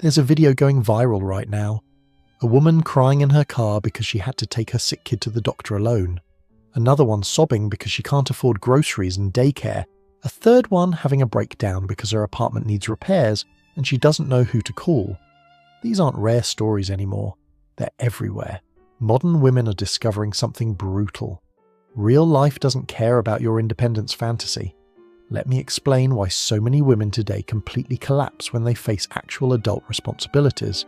There's a video going viral right now. A woman crying in her car because she had to take her sick kid to the doctor alone. Another one sobbing because she can't afford groceries and daycare. A third one having a breakdown because her apartment needs repairs and she doesn't know who to call. These aren't rare stories anymore. They're everywhere. Modern women are discovering something brutal. Real life doesn't care about your independence fantasy. Let me explain why so many women today completely collapse when they face actual adult responsibilities.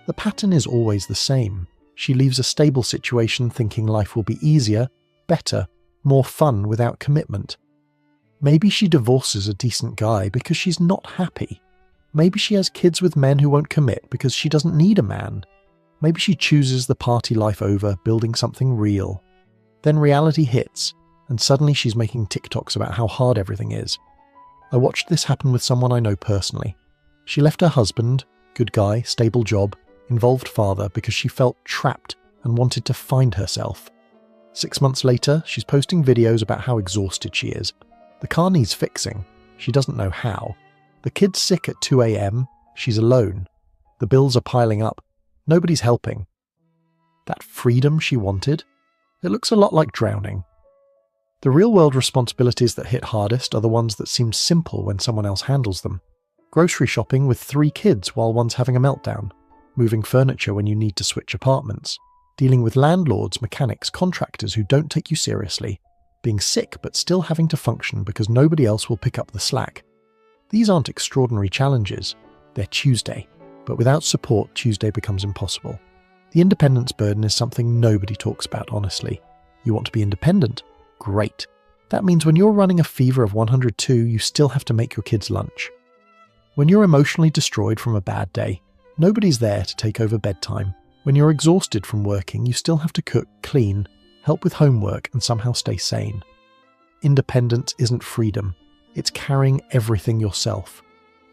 The pattern is always the same. She leaves a stable situation thinking life will be easier, better, more fun without commitment. Maybe she divorces a decent guy because she's not happy. Maybe she has kids with men who won't commit because she doesn't need a man. Maybe she chooses the party life over building something real. Then reality hits, and suddenly she's making TikToks about how hard everything is. I watched this happen with someone I know personally. She left her husband, good guy, stable job, involved father because she felt trapped and wanted to find herself. 6 months later, she's posting videos about how exhausted she is. The car needs fixing. She doesn't know how. The kid's sick at 2 a.m. She's alone. The bills are piling up. Nobody's helping. That freedom she wanted? It looks a lot like drowning. The real-world responsibilities that hit hardest are the ones that seem simple when someone else handles them. Grocery shopping with 3 kids while one's having a meltdown. Moving furniture when you need to switch apartments. Dealing with landlords, mechanics, contractors who don't take you seriously. Being sick but still having to function because nobody else will pick up the slack. These aren't extraordinary challenges. They're Tuesday. But without support, Tuesday becomes impossible. The independence burden is something nobody talks about, honestly. You want to be independent? Great. That means when you're running a fever of 102, you still have to make your kids lunch. When you're emotionally destroyed from a bad day, nobody's there to take over bedtime. When you're exhausted from working, you still have to cook, clean, help with homework, and somehow stay sane. Independence isn't freedom. It's carrying everything yourself.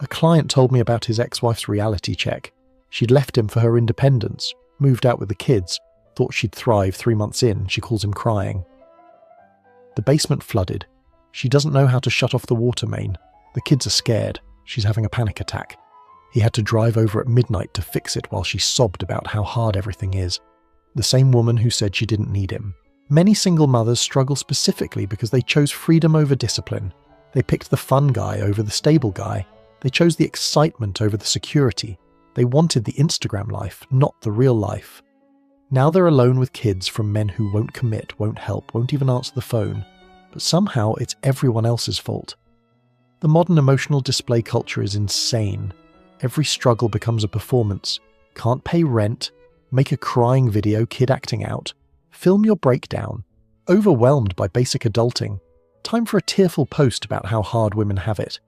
A client told me about his ex-wife's reality check. She'd left him for her independence, moved out with the kids, thought she'd thrive. 3 months in, she calls him crying. The basement flooded. She doesn't know how to shut off the water main. The kids are scared. She's having a panic attack. He had to drive over at midnight to fix it while she sobbed about how hard everything is. The same woman who said she didn't need him. Many single mothers struggle specifically because they chose freedom over discipline. They picked the fun guy over the stable guy. They chose the excitement over the security. They wanted the Instagram life, not the real life. Now they're alone with kids from men who won't commit, won't help, won't even answer the phone. But somehow it's everyone else's fault. The modern emotional display culture is insane. Every struggle becomes a performance. Can't pay rent, make a crying video, kid acting out, film your breakdown, overwhelmed by basic adulting, time for a tearful post about how hard women have it.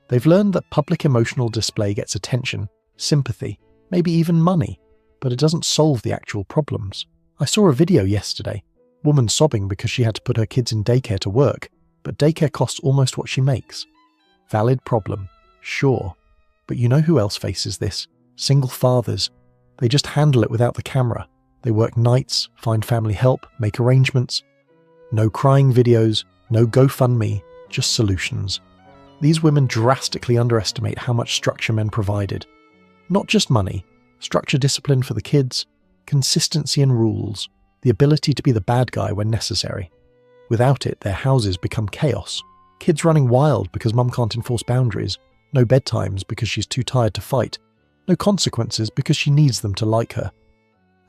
They've learned that public emotional display gets attention, sympathy, maybe even money, but it doesn't solve the actual problems. I saw a video yesterday, woman sobbing because she had to put her kids in daycare to work, but daycare costs almost what she makes. Valid problem, sure. But you know who else faces this? Single fathers. They just handle it without the camera. They work nights, find family help, make arrangements. No crying videos, no GoFundMe, just solutions. These women drastically underestimate how much structure men provided. Not just money, structure discipline for the kids, consistency and rules, the ability to be the bad guy when necessary. Without it, their houses become chaos. Kids running wild because mum can't enforce boundaries. No bedtimes because she's too tired to fight. No consequences because she needs them to like her.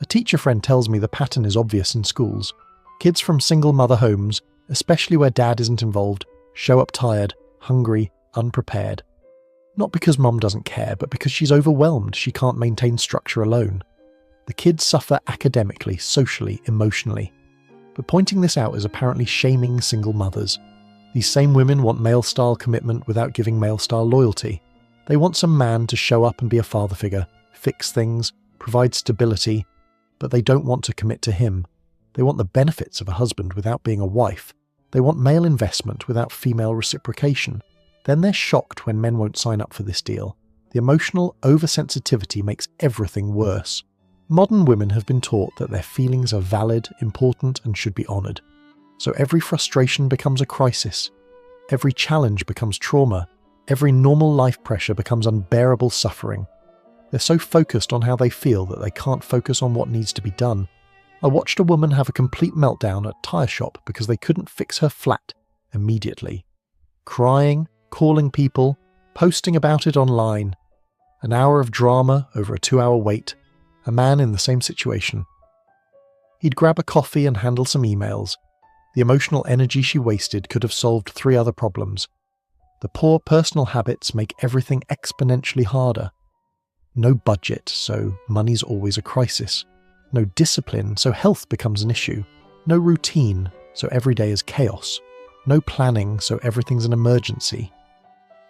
A teacher friend tells me the pattern is obvious in schools. Kids from single mother homes, especially where dad isn't involved, show up tired, hungry, unprepared. Not because mum doesn't care, but because she's overwhelmed, she can't maintain structure alone. The kids suffer academically, socially, emotionally. But pointing this out is apparently shaming single mothers. These same women want male-style commitment without giving male-style loyalty. They want some man to show up and be a father figure, fix things, provide stability, but they don't want to commit to him. They want the benefits of a husband without being a wife. They want male investment without female reciprocation. Then they're shocked when men won't sign up for this deal. The emotional oversensitivity makes everything worse. Modern women have been taught that their feelings are valid, important, and should be honoured. So every frustration becomes a crisis. Every challenge becomes trauma. Every normal life pressure becomes unbearable suffering. They're so focused on how they feel that they can't focus on what needs to be done. I watched a woman have a complete meltdown at a tyre shop because they couldn't fix her flat immediately. Crying, calling people, posting about it online. An hour of drama over a 2-hour wait. A man in the same situation. He'd grab a coffee and handle some emails. The emotional energy she wasted could have solved 3 other problems. The poor personal habits make everything exponentially harder. No budget, so money's always a crisis. No discipline, so health becomes an issue. No routine, so every day is chaos. No planning, so everything's an emergency.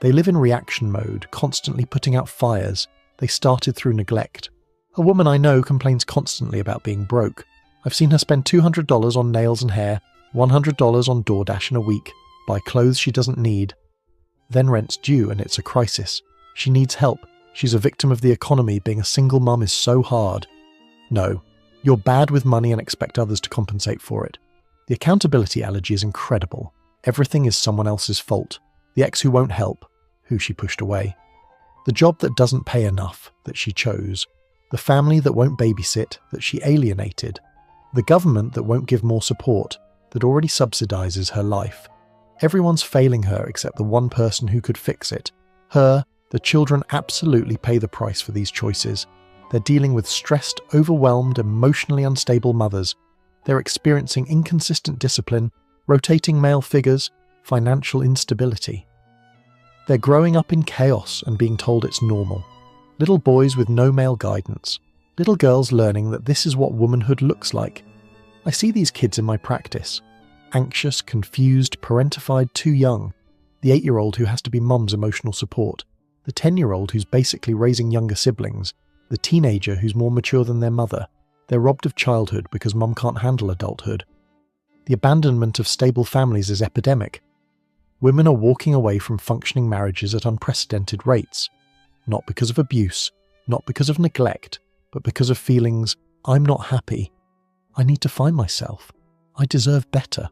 They live in reaction mode, constantly putting out fires. They started through neglect. A woman I know complains constantly about being broke. I've seen her spend $200 on nails and hair, $100 on DoorDash in a week, buy clothes she doesn't need. Then rent's due and it's a crisis. She needs help. She's a victim of the economy. Being a single mum is so hard. No, you're bad with money and expect others to compensate for it. The accountability allergy is incredible. Everything is someone else's fault. The ex who won't help, who she pushed away. The job that doesn't pay enough, that she chose. The family that won't babysit, that she alienated. The government that won't give more support, that already subsidizes her life. Everyone's failing her except the one person who could fix it. Her. The children absolutely pay the price for these choices. They're dealing with stressed, overwhelmed, emotionally unstable mothers. They're experiencing inconsistent discipline, rotating male figures, financial instability. They're growing up in chaos and being told it's normal. Little boys with no male guidance. Little girls learning that this is what womanhood looks like. I see these kids in my practice. Anxious, confused, parentified too young. The 8-year-old who has to be mum's emotional support. The 10-year-old who's basically raising younger siblings. The teenager who's more mature than their mother. They're robbed of childhood because mum can't handle adulthood. The abandonment of stable families is epidemic. Women are walking away from functioning marriages at unprecedented rates. Not because of abuse, not because of neglect, but because of feelings, I'm not happy. I need to find myself. I deserve better.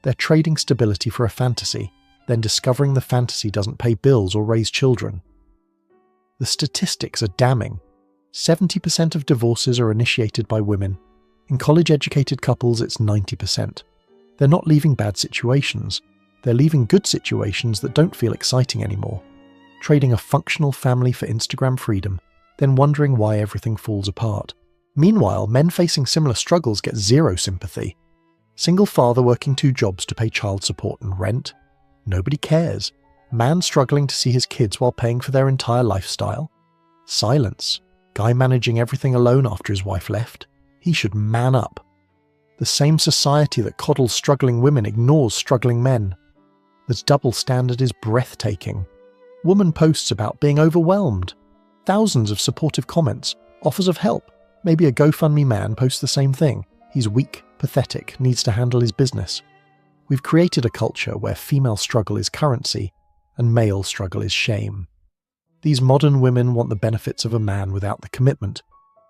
They're trading stability for a fantasy, then discovering the fantasy doesn't pay bills or raise children. The statistics are damning. 70% of divorces are initiated by women. In college-educated couples, it's 90%. They're not leaving bad situations. They're leaving good situations that don't feel exciting anymore. Trading a functional family for Instagram freedom, then wondering why everything falls apart. Meanwhile, men facing similar struggles get zero sympathy. Single father working 2 jobs to pay child support and rent. Nobody cares. Man struggling to see his kids while paying for their entire lifestyle. Silence. Guy managing everything alone after his wife left. He should man up. The same society that coddles struggling women ignores struggling men. This double standard is breathtaking. Woman posts about being overwhelmed. Thousands of supportive comments, offers of help. Maybe a GoFundMe man posts the same thing. He's weak, pathetic, needs to handle his business. We've created a culture where female struggle is currency and male struggle is shame. These modern women want the benefits of a man without the commitment.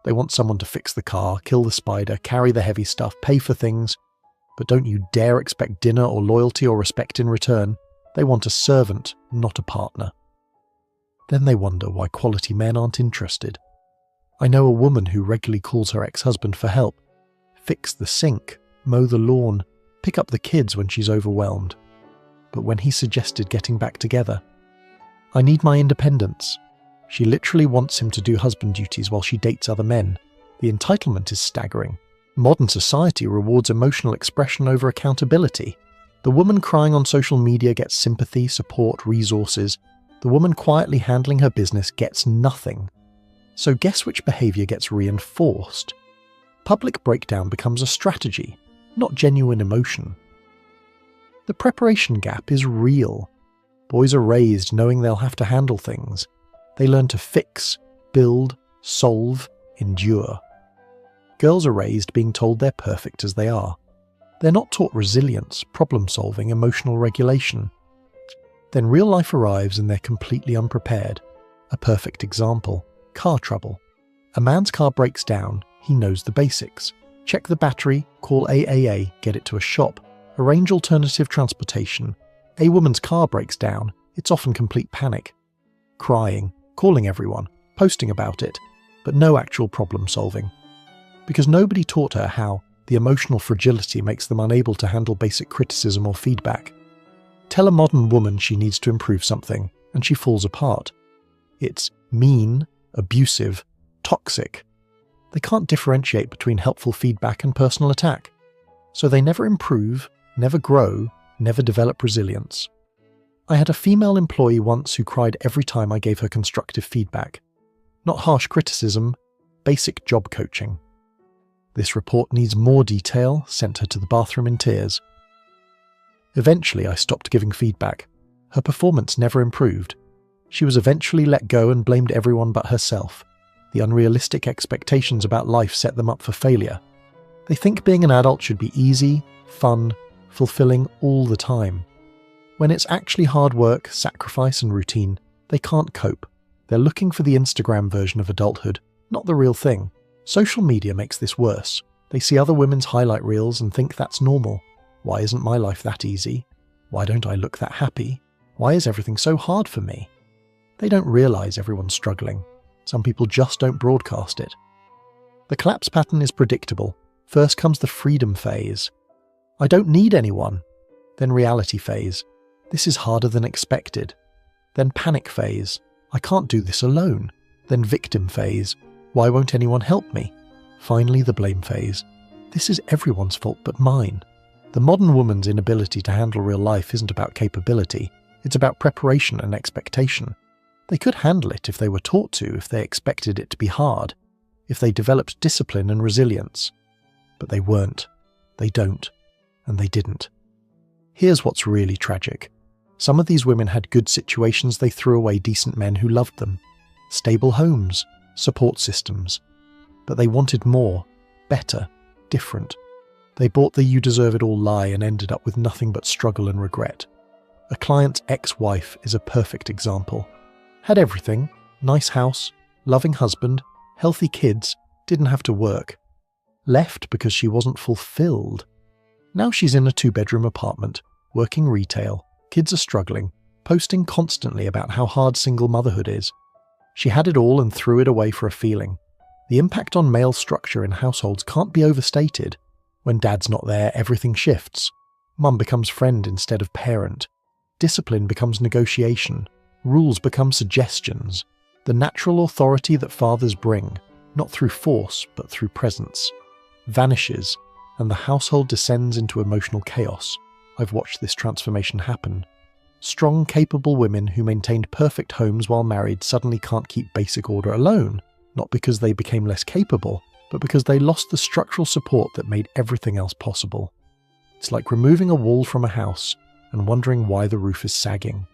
They want someone to fix the car, kill the spider, carry the heavy stuff, pay for things. But don't you dare expect dinner or loyalty or respect in return. They want a servant, not a partner. Then they wonder why quality men aren't interested. I know a woman who regularly calls her ex-husband for help. Fix the sink, mow the lawn, pick up the kids when she's overwhelmed. But when he suggested getting back together, I need my independence. She literally wants him to do husband duties while she dates other men. The entitlement is staggering. Modern society rewards emotional expression over accountability. The woman crying on social media gets sympathy, support, resources. The woman quietly handling her business gets nothing. So guess which behaviour gets reinforced? Public breakdown becomes a strategy, not genuine emotion. The preparation gap is real. Boys are raised knowing they'll have to handle things. They learn to fix, build, solve, endure. Girls are raised being told they're perfect as they are. They're not taught resilience, problem-solving, emotional regulation. Then real life arrives and they're completely unprepared. A perfect example: car trouble. A man's car breaks down, he knows the basics. Check the battery, call AAA, get it to a shop, arrange alternative transportation. A woman's car breaks down, it's often complete panic. Crying, calling everyone, posting about it, but no actual problem solving. Because nobody taught her how the emotional fragility makes them unable to handle basic criticism or feedback. Tell a modern woman she needs to improve something, and she falls apart. It's mean, abusive, toxic. They can't differentiate between helpful feedback and personal attack. So they never improve, never grow, never develop resilience. I had a female employee once who cried every time I gave her constructive feedback. Not harsh criticism, basic job coaching. This report needs more detail, sent her to the bathroom in tears. Eventually I stopped giving feedback. Her performance never improved. She was eventually let go and blamed everyone but herself. The unrealistic expectations about life set them up for failure. They think being an adult should be easy, fun, fulfilling all the time. When it's actually hard work, sacrifice and routine, they can't cope. They're looking for the Instagram version of adulthood, not the real thing. Social media makes this worse. They see other women's highlight reels and think that's normal. Why isn't my life that easy? Why don't I look that happy? Why is everything so hard for me? They don't realize everyone's struggling. Some people just don't broadcast it. The collapse pattern is predictable. First comes the freedom phase. I don't need anyone. Then reality phase. This is harder than expected. Then panic phase. I can't do this alone. Then victim phase. Why won't anyone help me? Finally, the blame phase. This is everyone's fault but mine. The modern woman's inability to handle real life isn't about capability. It's about preparation and expectation. They could handle it if they were taught to, if they expected it to be hard, if they developed discipline and resilience. But they weren't. They don't. And they didn't. Here's what's really tragic. Some of these women had good situations they threw away decent men who loved them. Stable homes, support systems. But they wanted more, better, different. They bought the you deserve it all lie and ended up with nothing but struggle and regret. A client's ex-wife is a perfect example. Had everything, nice house, loving husband, healthy kids, didn't have to work. Left because she wasn't fulfilled. Now she's in a 2-bedroom apartment, working retail, kids are struggling, posting constantly about how hard single motherhood is. She had it all and threw it away for a feeling. The impact on male structure in households can't be overstated. When dad's not there, everything shifts. Mum becomes friend instead of parent. Discipline becomes negotiation. Rules become suggestions. The natural authority that fathers bring, not through force but through presence, vanishes, and the household descends into emotional chaos. I've watched this transformation happen. Strong, capable women who maintained perfect homes while married suddenly can't keep basic order alone, not because they became less capable, but because they lost the structural support that made everything else possible. It's like removing a wall from a house and wondering why the roof is sagging.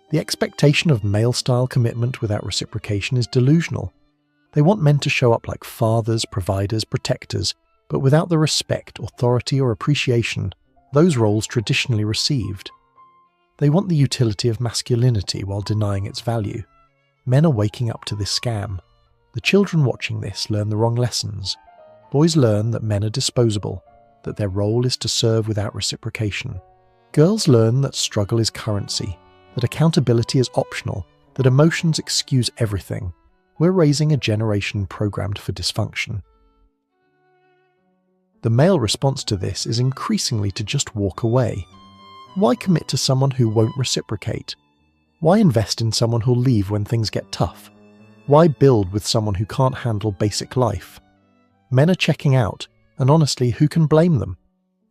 The expectation of male-style commitment without reciprocation is delusional. They want men to show up like fathers, providers, protectors, but without the respect, authority, or appreciation those roles traditionally received. They want the utility of masculinity while denying its value. Men are waking up to this scam. The children watching this learn the wrong lessons. Boys learn that men are disposable, that their role is to serve without reciprocation. Girls learn that struggle is currency, that accountability is optional, that emotions excuse everything. We're raising a generation programmed for dysfunction. The male response to this is increasingly to just walk away. Why commit to someone who won't reciprocate? Why invest in someone who'll leave when things get tough? Why build with someone who can't handle basic life? Men are checking out, and honestly, who can blame them?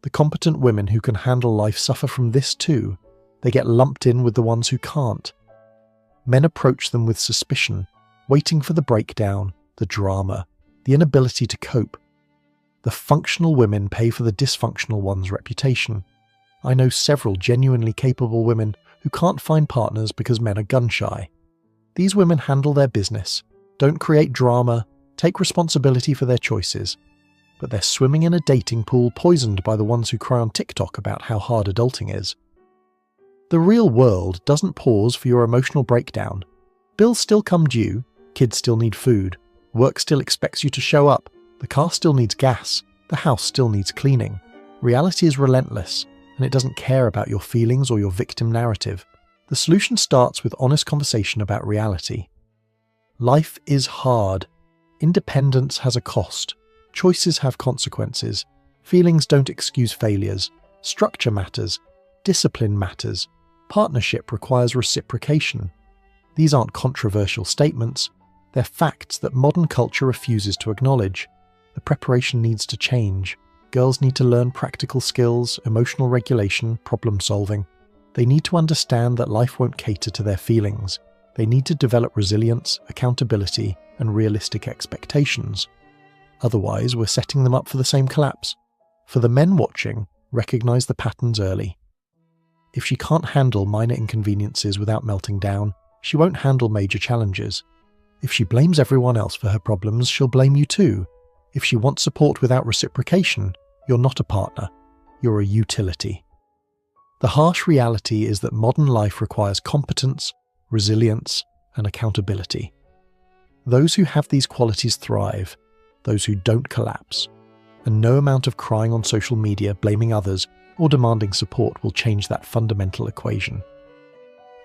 The competent women who can handle life suffer from this too. They get lumped in with the ones who can't. Men approach them with suspicion, waiting for the breakdown, the drama, the inability to cope. The functional women pay for the dysfunctional one's reputation. I know several genuinely capable women who can't find partners because men are gun-shy. These women handle their business, don't create drama, take responsibility for their choices, but they're swimming in a dating pool poisoned by the ones who cry on TikTok about how hard adulting is. The real world doesn't pause for your emotional breakdown. Bills still come due, kids still need food, work still expects you to show up, the car still needs gas, the house still needs cleaning. Reality is relentless, and it doesn't care about your feelings or your victim narrative. The solution starts with honest conversation about reality. Life is hard. Independence has a cost. Choices have consequences. Feelings don't excuse failures. Structure matters. Discipline matters. Partnership requires reciprocation. These aren't controversial statements. They're facts that modern culture refuses to acknowledge. The preparation needs to change. Girls need to learn practical skills, emotional regulation, problem solving. They need to understand that life won't cater to their feelings. They need to develop resilience, accountability, and realistic expectations. Otherwise, we're setting them up for the same collapse. For the men watching, recognize the patterns early. If she can't handle minor inconveniences without melting down, she won't handle major challenges. If she blames everyone else for her problems, she'll blame you too. If she wants support without reciprocation, you're not a partner. You're a utility. The harsh reality is that modern life requires competence, resilience, and accountability. Those who have these qualities thrive, those who don't collapse. And no amount of crying on social media, blaming others, or demanding support will change that fundamental equation.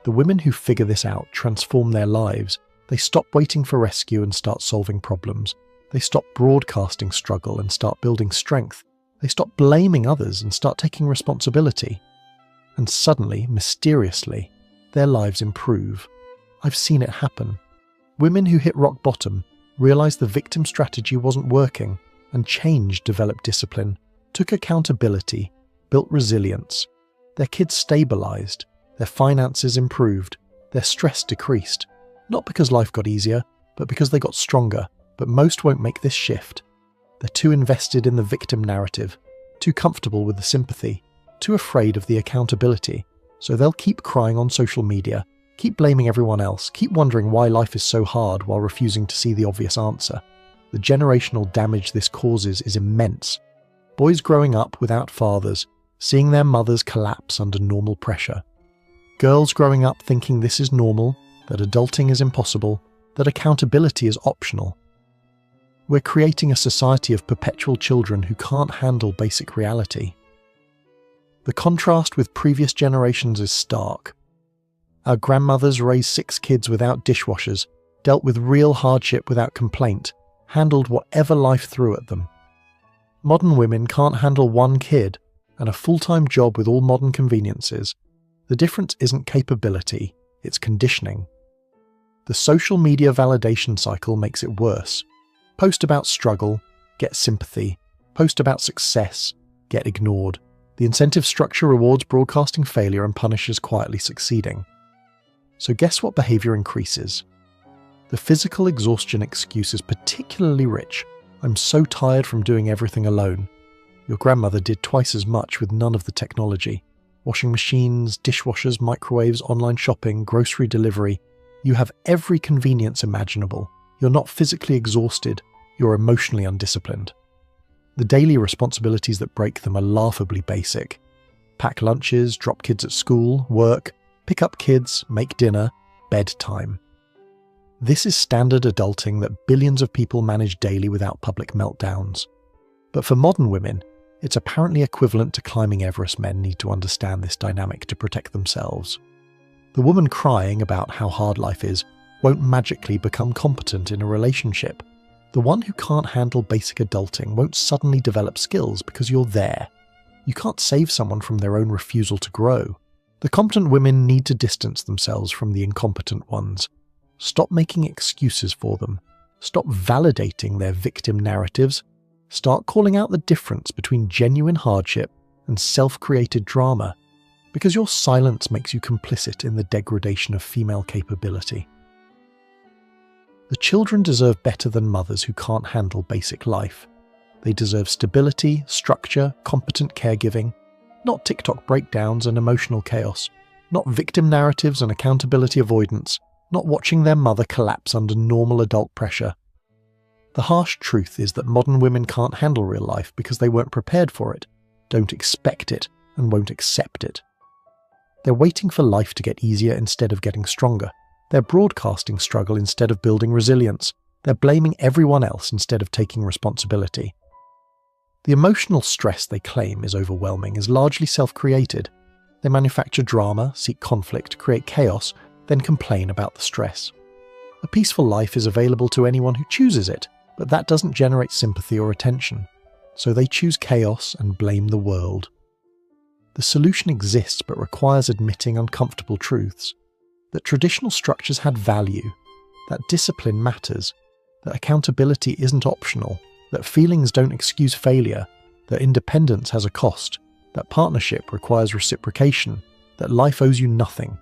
The women who figure this out transform their lives. They stop waiting for rescue and start solving problems. They stop broadcasting struggle and start building strength. They stop blaming others and start taking responsibility. And suddenly, mysteriously, their lives improve. I've seen it happen. Women who hit rock bottom realized the victim strategy wasn't working and changed, developed discipline, took accountability, built resilience. Their kids stabilized, their finances improved, their stress decreased. Not because life got easier, but because they got stronger. But most won't make this shift. They're too invested in the victim narrative, too comfortable with the sympathy, too afraid of the accountability. So they'll keep crying on social media, keep blaming everyone else, keep wondering why life is so hard while refusing to see the obvious answer. The generational damage this causes is immense. Boys growing up without fathers, seeing their mothers collapse under normal pressure. Girls growing up thinking this is normal, that adulting is impossible, that accountability is optional. We're creating a society of perpetual children who can't handle basic reality. The contrast with previous generations is stark. Our grandmothers raised 6 kids without dishwashers, dealt with real hardship without complaint, handled whatever life threw at them. Modern women can't handle 1 kid and a full-time job with all modern conveniences. The difference isn't capability, it's conditioning. The social media validation cycle makes it worse. Post about struggle, get sympathy. Post about success, get ignored. The incentive structure rewards broadcasting failure and punishes quietly succeeding. So guess what behavior increases? The physical exhaustion excuse is particularly rich. I'm so tired from doing everything alone. Your grandmother did twice as much with none of the technology. Washing machines, dishwashers, microwaves, online shopping, grocery delivery. You have every convenience imaginable. You're not physically exhausted, you're emotionally undisciplined. The daily responsibilities that break them are laughably basic. Pack lunches, drop kids at school, work, pick up kids, make dinner, bedtime. This is standard adulting that billions of people manage daily without public meltdowns. But for modern women, it's apparently equivalent to climbing Everest. Men need to understand this dynamic to protect themselves. The woman crying about how hard life is won't magically become competent in a relationship. The one who can't handle basic adulting won't suddenly develop skills because you're there. You can't save someone from their own refusal to grow. The competent women need to distance themselves from the incompetent ones. Stop making excuses for them. Stop validating their victim narratives. Start calling out the difference between genuine hardship and self-created drama, because your silence makes you complicit in the degradation of female capability. The children deserve better than mothers who can't handle basic life. They deserve stability, structure, competent caregiving, not TikTok breakdowns and emotional chaos, not victim narratives and accountability avoidance, not watching their mother collapse under normal adult pressure. The harsh truth is that modern women can't handle real life because they weren't prepared for it, don't expect it, and won't accept it. They're waiting for life to get easier instead of getting stronger. They're broadcasting struggle instead of building resilience. They're blaming everyone else instead of taking responsibility. The emotional stress they claim is overwhelming is largely self-created. They manufacture drama, seek conflict, create chaos, then complain about the stress. A peaceful life is available to anyone who chooses it, but that doesn't generate sympathy or attention. So they choose chaos and blame the world. The solution exists but requires admitting uncomfortable truths. That traditional structures had value, that discipline matters, that accountability isn't optional, that feelings don't excuse failure, that independence has a cost, that partnership requires reciprocation, that life owes you nothing.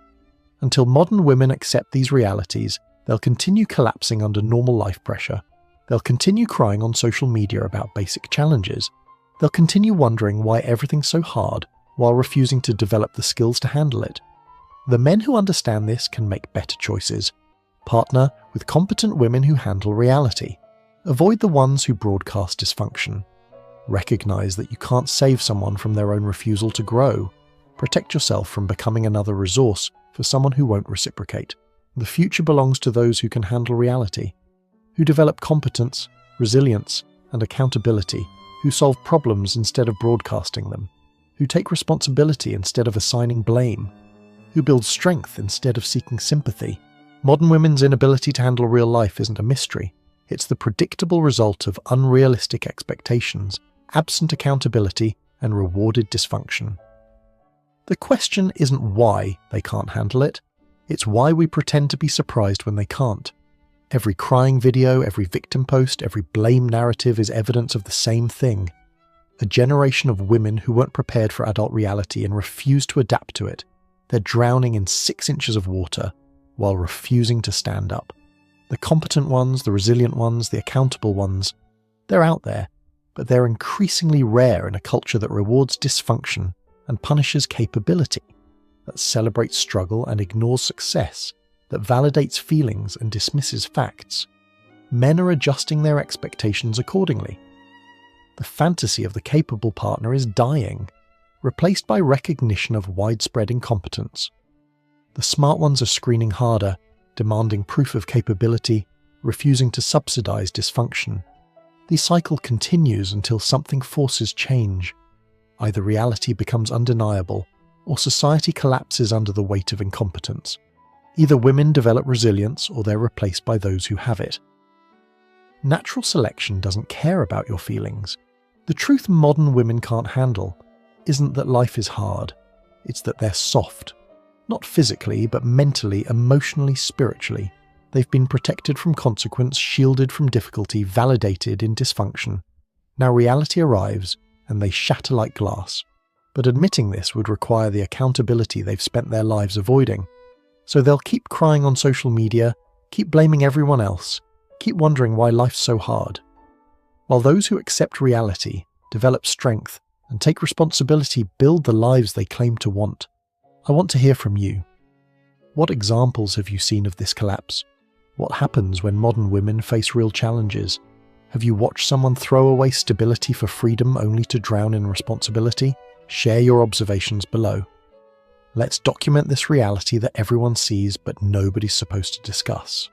Until modern women accept these realities, they'll continue collapsing under normal life pressure. They'll continue crying on social media about basic challenges. They'll continue wondering why everything's so hard while refusing to develop the skills to handle it. The men who understand this can make better choices. Partner with competent women who handle reality. Avoid the ones who broadcast dysfunction. Recognize that you can't save someone from their own refusal to grow. Protect yourself from becoming another resource for someone who won't reciprocate. The future belongs to those who can handle reality, who develop competence, resilience, and accountability, who solve problems instead of broadcasting them, who take responsibility instead of assigning blame, who build strength instead of seeking sympathy. Modern women's inability to handle real life isn't a mystery. It's the predictable result of unrealistic expectations, absent accountability, and rewarded dysfunction. The question isn't why they can't handle it, it's why we pretend to be surprised when they can't. Every crying video, every victim post, every blame narrative is evidence of the same thing. A generation of women who weren't prepared for adult reality and refused to adapt to it. They're drowning in 6 inches of water while refusing to stand up. The competent ones, the resilient ones, the accountable ones, they're out there, but they're increasingly rare in a culture that rewards dysfunction and punishes capability, that celebrates struggle and ignores success, that validates feelings and dismisses facts. Men are adjusting their expectations accordingly. The fantasy of the capable partner is dying, replaced by recognition of widespread incompetence. The smart ones are screening harder, demanding proof of capability, refusing to subsidize dysfunction. The cycle continues until something forces change. Either reality becomes undeniable, or society collapses under the weight of incompetence. Either women develop resilience or they're replaced by those who have it. Natural selection doesn't care about your feelings. The truth modern women can't handle isn't that life is hard, it's that they're soft. Not physically, but mentally, emotionally, spiritually. They've been protected from consequence, shielded from difficulty, validated in dysfunction. Now reality arrives, and they shatter like glass. But admitting this would require the accountability they've spent their lives avoiding. So they'll keep crying on social media, keep blaming everyone else, keep wondering why life's so hard. While those who accept reality, develop strength, and take responsibility build the lives they claim to want. I want to hear from you. What examples have you seen of this collapse? What happens when modern women face real challenges? Have you watched someone throw away stability for freedom only to drown in responsibility? Share your observations below. Let's document this reality that everyone sees but nobody's supposed to discuss.